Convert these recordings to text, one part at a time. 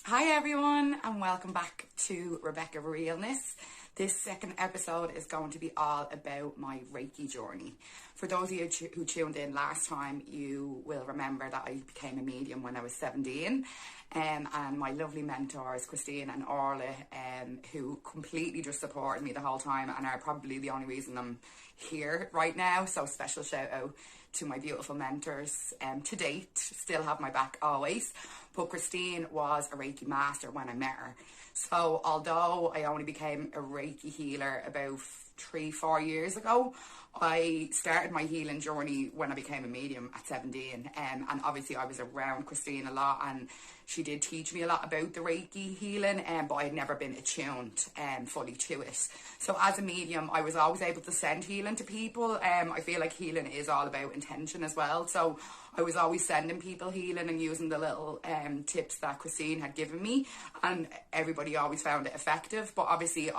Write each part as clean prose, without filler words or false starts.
Hi everyone, and welcome back to Rebecca Realness. This second episode is going to be all about my Reiki journey. For those of you who tuned in last time, you will remember that I became a medium when I was 17. And my lovely mentors, Christine and Orla, who completely just supported me the whole time and are probably the only reason I'm here right now. So special shout out to my beautiful mentors to date, still have my back always. But Christine was a Reiki master when I met her. So although I only became a Reiki healer about 3-4 years ago, I started my healing journey when I became a medium at 17. And obviously I was around Christine a lot, and she did teach me a lot about the Reiki healing, but I had never been attuned fully to it. So as a medium, I was always able to send healing to people. I feel like healing is all about intention as well. So I was always sending people healing and using the little tips that Christine had given me, and everybody always found it effective. But obviously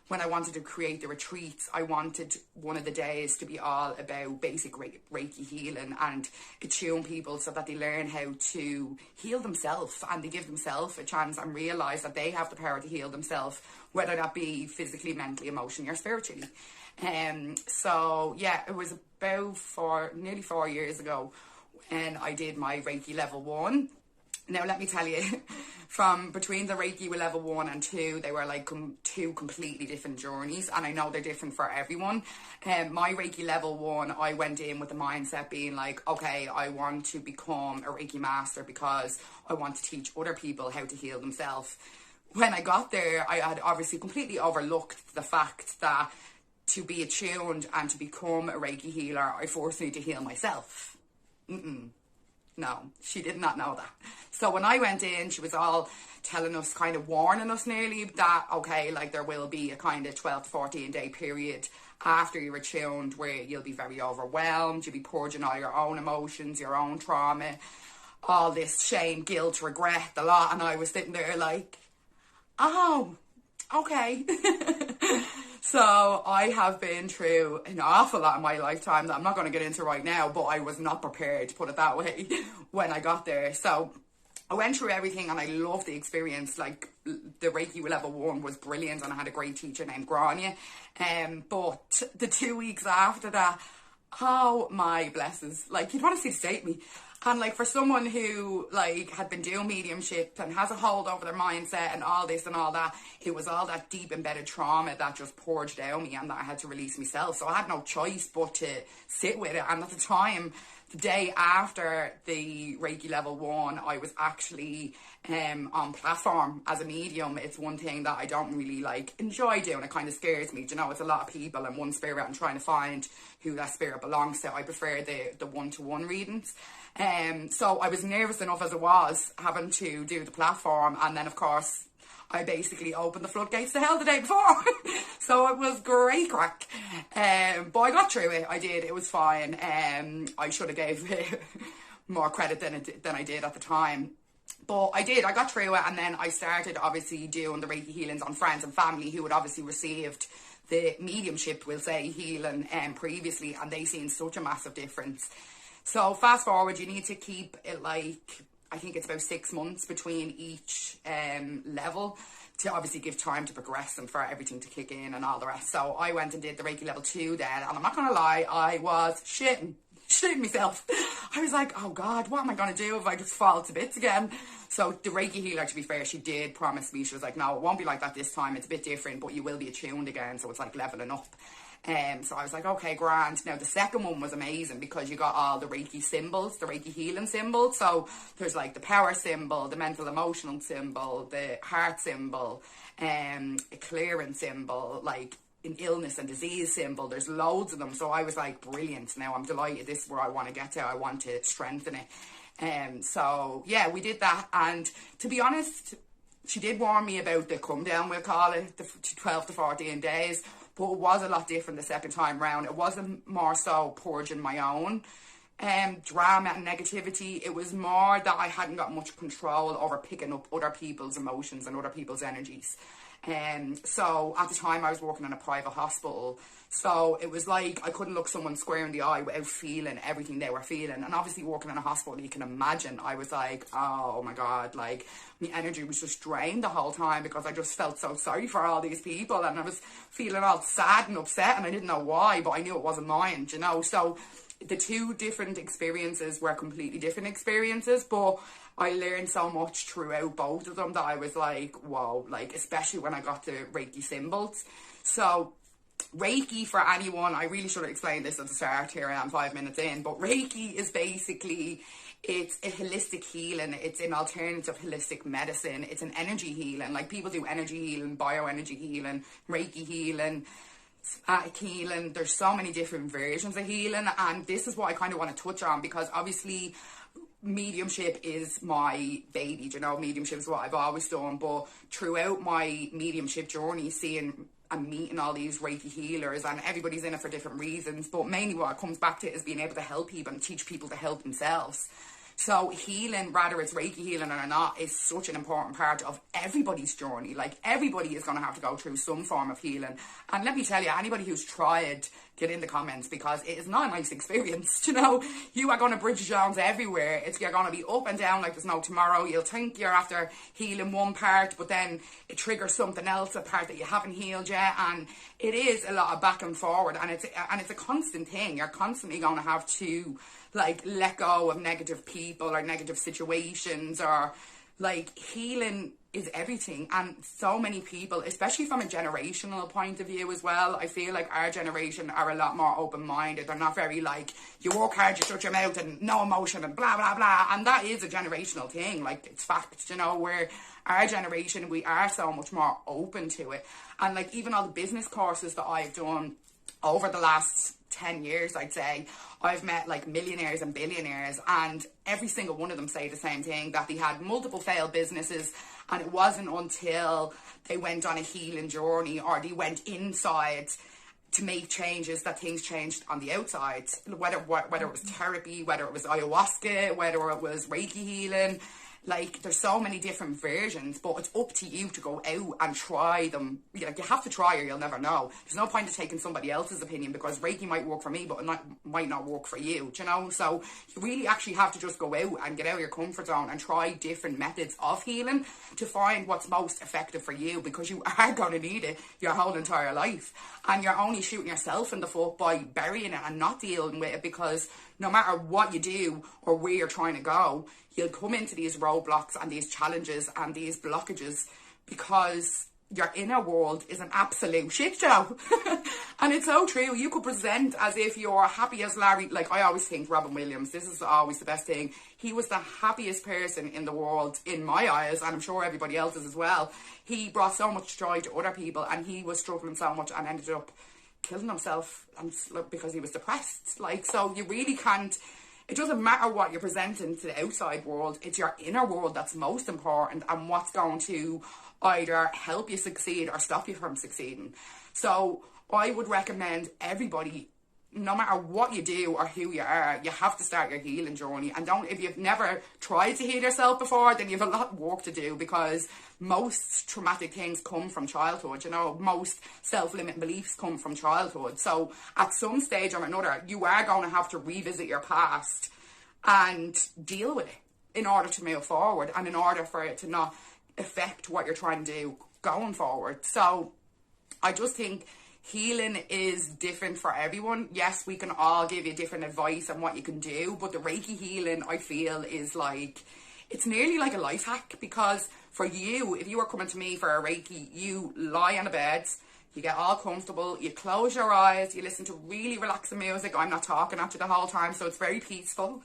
when I wanted to create the retreats, I wanted one of the days to be all about basic Reiki healing and attune people so that they learn how to heal themselves and they give themselves a chance and realise that they have the power to heal themselves, whether that be physically, mentally, emotionally or spiritually. So yeah, it was about nearly 4 years ago when I did my Reiki level 1. Now, let me tell you, from between the Reiki level 1 and 2, they were like two completely different journeys, and I know they're different for everyone. My Reiki level 1, I went in with the mindset being like, okay, I want to become a Reiki master because I want to teach other people how to heal themselves. When I got there, I had obviously completely overlooked the fact that to be attuned and to become a Reiki healer, I first need to heal myself. No, she did not know that. So when I went in, she was all telling us, kind of warning us nearly that, okay, like there will be a kind of 12 to 14 day period after you're attuned where you'll be very overwhelmed, you'll be purging all your own emotions, your own trauma, all this shame, guilt, regret, the lot. And I was sitting there like, oh, okay. So I have been through an awful lot in my lifetime that I'm not going to get into right now, but I was not prepared, to put it that way, when I got there. So I went through everything and I loved the experience. Like the Reiki level 1 was brilliant and I had a great teacher named Grania. But the 2 weeks after that, oh my blessings, like you'd want to see the state of me. And like for someone who like had been doing mediumship and has a hold over their mindset and all this and all that, it was all that deep embedded trauma that just purged out me and that I had to release myself. So I had no choice but to sit with it. And at the time, the day after the Reiki level 1, I was actually on platform as a medium. It's one thing that I don't really like enjoy doing. It kind of scares me. Do you know, it's a lot of people and one spirit and trying to find who that spirit belongs to. I prefer the one-to-one readings. So I was nervous enough as it was having to do the platform, and then of course I basically opened the floodgates to hell the day before. So it was great crack. But I got through it. I did. It was fine. I should have gave it more credit than I did at the time. But I did. I got through it, and then I started obviously doing the Reiki healings on friends and family who had obviously received the mediumship, we'll say, healing previously, and they seen such a massive difference. So fast forward, you need to keep it like, I think it's about 6 months between each level to obviously give time to progress and for everything to kick in and all the rest. So I went and did the Reiki level 2 then, and I'm not going to lie, I was shitting myself. I was like, oh God, what am I going to do if I just fall to bits again? So the Reiki healer, to be fair, she did promise me, she was like, no, it won't be like that this time. It's a bit different, but you will be attuned again. So it's like leveling up. So I was like, okay, grand. Now the second one was amazing because you got all the Reiki symbols, the Reiki healing symbols. So there's like the power symbol, the mental emotional symbol, the heart symbol, a clearing symbol, like an illness and disease symbol. There's loads of them. So I was like, brilliant. Now I'm delighted. This is where I want to get to. I want to strengthen it. So yeah, we did that. And to be honest, she did warn me about the come down, we'll call it, the 12 to 14 days. But it was a lot different the second time round. It wasn't more so purging my own drama and negativity. It was more that I hadn't got much control over picking up other people's emotions and other people's energies. So at the time I was working in a private hospital, so it was like I couldn't look someone square in the eye without feeling everything they were feeling. And obviously working in a hospital, you can imagine, I was like, oh my God, like my energy was just drained the whole time because I just felt so sorry for all these people, and I was feeling all sad and upset, and I didn't know why, but I knew it wasn't mine, you know. So the two different experiences were completely different experiences, but I learned so much throughout both of them that I was like, whoa, like, especially when I got to Reiki symbols. So Reiki, for anyone, I really should have explained this at the start. Here I am 5 minutes in, but Reiki is basically, it's a holistic healing. It's an alternative holistic medicine. It's an energy healing. Like, people do energy healing, bioenergy healing, Reiki healing, healing. There's so many different versions of healing, and this is what I kind of want to touch on, because obviously mediumship is my baby, you know. Mediumship is what I've always done, but throughout my mediumship journey, seeing and meeting all these Reiki healers, and everybody's in it for different reasons, but mainly what it comes back to is being able to help people and teach people to help themselves. So healing, whether it's Reiki healing or not, is such an important part of everybody's journey. Like, everybody is going to have to go through some form of healing. And let me tell you, anybody who's tried, get in the comments, because it is not a nice experience, you know. You are going to bridge zones everywhere. You're going to be up and down like there's no tomorrow. You'll think you're after healing one part, but then it triggers something else, a part that you haven't healed yet. And it is a lot of back and forward, and it's a constant thing. You're constantly going to have to, like, let go of negative people or negative situations, or like, healing is everything. And so many people, especially from a generational point of view as well, I feel like our generation are a lot more open-minded. They're not very like, you work hard, you shut your mouth, and no emotion, and blah blah blah. And that is a generational thing, like, it's fact, you know. Where our generation, we are so much more open to it. And like, even all the business courses that I've done over the last 10 years, I'd say, I've met like millionaires and billionaires, and every single one of them say the same thing, that they had multiple failed businesses, and it wasn't until they went on a healing journey, or they went inside to make changes, that things changed on the outside. Whether it was therapy, whether it was ayahuasca, whether it was Reiki healing. Like, there's so many different versions, but it's up to you to go out and try them. Like, you have to try, or you'll never know. There's no point in taking somebody else's opinion, because Reiki might work for me, but it might not work for you, you know? So you really actually have to just go out and get out of your comfort zone and try different methods of healing to find what's most effective for you, because you are going to need it your whole entire life. And you're only shooting yourself in the foot by burying it and not dealing with it, because no matter what you do or where you're trying to go, you'll come into these roadblocks and these challenges and these blockages, because your inner world is an absolute shit show. And it's so true. You could present as if you're happy as Larry. Like, I always think Robin Williams, this is always the best thing. He was the happiest person in the world, in my eyes, and I'm sure everybody else's as well. He brought so much joy to other people, and he was struggling so much and ended up killing himself because he was depressed. Like, so you really can't, it doesn't matter what you're presenting to the outside world, it's your inner world that's most important, and what's going to either help you succeed or stop you from succeeding. So I would recommend everybody, no matter what you do or who you are, you have to start your healing journey. And if you've never tried to heal yourself before, then you have a lot of work to do, because most traumatic things come from childhood, you know. Most self-limiting beliefs come from childhood. So at some stage or another, you are going to have to revisit your past and deal with it in order to move forward, and in order for it to not affect what you're trying to do going forward. So I just think healing is different for everyone. Yes, we can all give you different advice on what you can do, but the Reiki healing, I feel, is like, it's nearly like a life hack, because for you, if you are coming to me for a Reiki, you lie on a bed, you get all comfortable, you close your eyes, you listen to really relaxing music. I'm not talking at you the whole time, so it's very peaceful.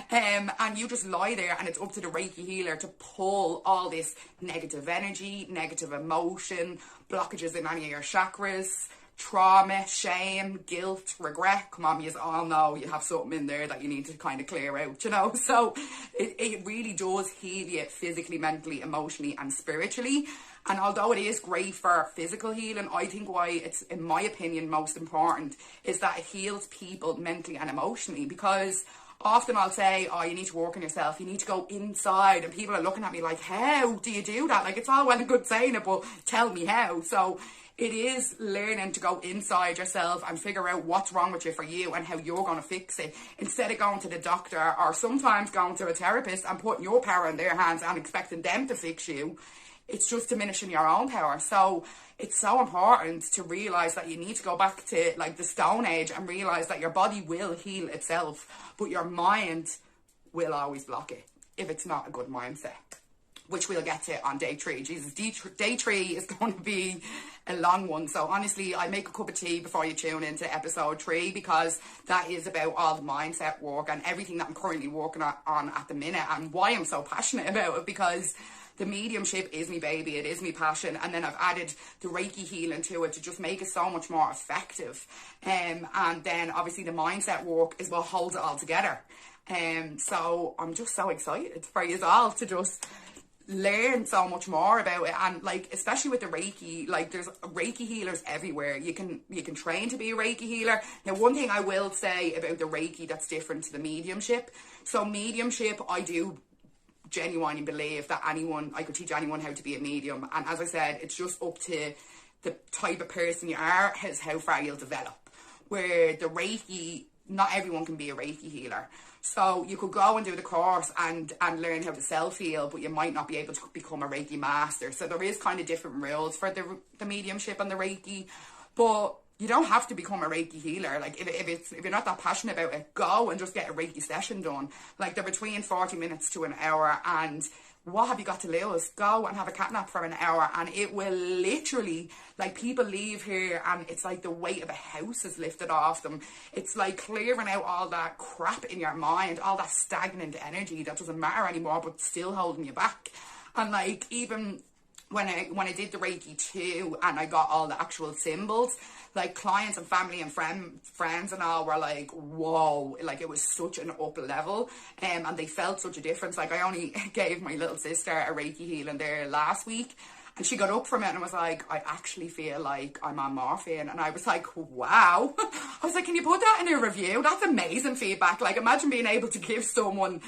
And you just lie there, and it's up to the Reiki healer to pull all this negative energy, negative emotion, blockages in any of your chakras, trauma, shame, guilt, regret. Come on, you all know you have something in there that you need to kind of clear out, you know. So it really does heal you physically, mentally, emotionally and spiritually. And although it is great for physical healing, I think why it's, in my opinion, most important is that it heals people mentally and emotionally. Because often I'll say, oh, you need to work on yourself, you need to go inside, and people are looking at me like, how do you do that? Like, it's all well and good saying it, but tell me how. So it is learning to go inside yourself and figure out what's wrong with you for you and how you're going to fix it, instead of going to the doctor or sometimes going to a therapist and putting your power in their hands and expecting them to fix you. It's just diminishing your own power. So it's so important to realise that you need to go back to like the Stone Age and realise that your body will heal itself, but your mind will always block it if it's not a good mindset, which we'll get to on day 3. Jesus, day 3 is going to be a long one. So honestly, I make a cup of tea before you tune into episode 3, because that is about all the mindset work and everything that I'm currently working on at the minute, and why I'm so passionate about it, because the mediumship is me baby, it is me passion, and then I've added the Reiki healing to it to just make it so much more effective. And then obviously the mindset work is what holds it all together. So I'm just so excited for you all to just learn so much more about it. And like, especially with the Reiki, like there's Reiki healers everywhere. You can train to be a Reiki healer. Now, one thing I will say about the Reiki that's different to the mediumship. So mediumship, I do genuinely believe that I could teach anyone how to be a medium. And as I said, it's just up to the type of person you are, is how far you'll develop. Where the Reiki, not everyone can be a Reiki healer. So you could go and do the course and learn how to self-heal, but you might not be able to become a Reiki master. So there is kind of different rules for the mediumship and the Reiki. But you don't have to become a Reiki healer. Like, if you're not that passionate about it, go and just get a Reiki session done. Like, they're between 40 minutes to an hour, and what have you got to lose? Go and have a cat nap for an hour, and it will literally, like, people leave here and it's like the weight of a house is lifted off them. It's like clearing out all that crap in your mind, all that stagnant energy that doesn't matter anymore but still holding you back. And like, even when I did the Reiki too, and I got all the actual symbols, like clients and family and friends and all were like, whoa, like it was such an up level, and they felt such a difference. Like, I only gave my little sister a Reiki healing there last week, and she got up from it and was like, I actually feel like I'm on morphine. And I was like, wow. I was like, can you put that in a review? That's amazing feedback. Like, imagine being able to give someone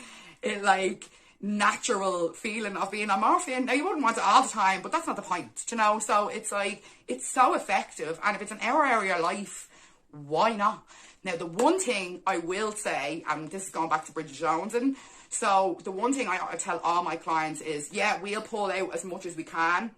like natural feeling of being on morphine. Now, you wouldn't want it all the time, but that's not the point, you know. So it's like, it's so effective, and if it's an hour of your life, why not? Now, the one thing I will say, and this is going back to Bridget Jones, and so the one thing I tell all my clients is, yeah, we'll pull out as much as we can,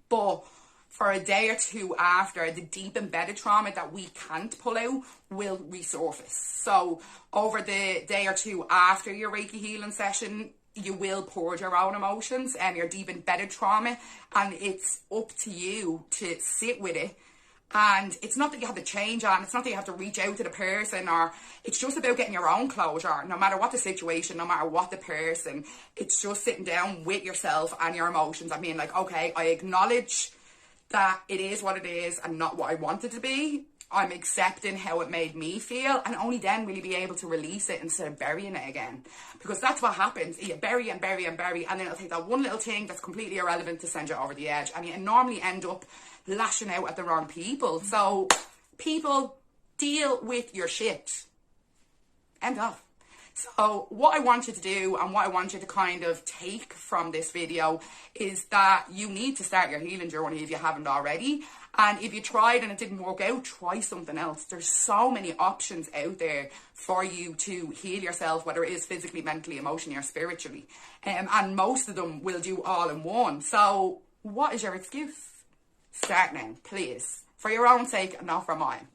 but for a day or two after, the deep embedded trauma that we can't pull out will resurface. So over the day or two after your Reiki healing session, you will purge your own emotions and your deep embedded trauma, and it's up to you to sit with it. And it's not that you have to change on, it's not that you have to reach out to the person, or it's just about getting your own closure, no matter what the situation, no matter what the person. It's just sitting down with yourself and your emotions and being like, okay, I acknowledge that it is what it is and not what I want it to be. I'm accepting how it made me feel, and only then will you be able to release it instead of burying it again. Because that's what happens. You bury and bury and bury, and then it'll take that one little thing that's completely irrelevant to send you over the edge, and you normally end up lashing out at the wrong people. So, people, deal with your shit. End of. So what I want you to do, and what I want you to kind of take from this video, is that you need to start your healing journey if you haven't already. And if you tried and it didn't work out, try something else. There's so many options out there for you to heal yourself, whether it is physically, mentally, emotionally, or spiritually. And most of them will do all in one. So what is your excuse? Start now, please. For your own sake and not for mine.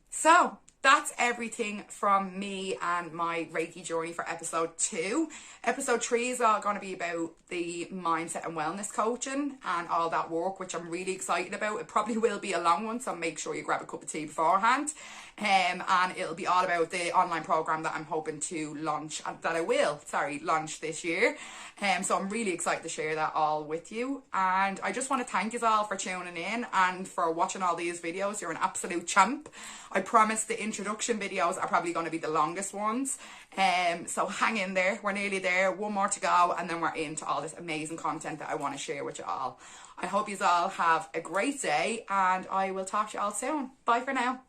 So that's everything from me and my Reiki journey for episode 2. Episode 3 is all going to be about the mindset and wellness coaching and all that work, which I'm really excited about. It probably will be a long one, so make sure you grab a cup of tea beforehand. And it'll be all about the online program that I'm hoping to launch, launch this year. So I'm really excited to share that all with you. And I just want to thank you all for tuning in and for watching all these videos. You're an absolute champ. I promise the introduction videos are probably going to be the longest ones. So hang in there. We're nearly there. One more to go, and then we're into all this amazing content that I want to share with you all. I hope you all have a great day, and I will talk to you all soon. Bye for now.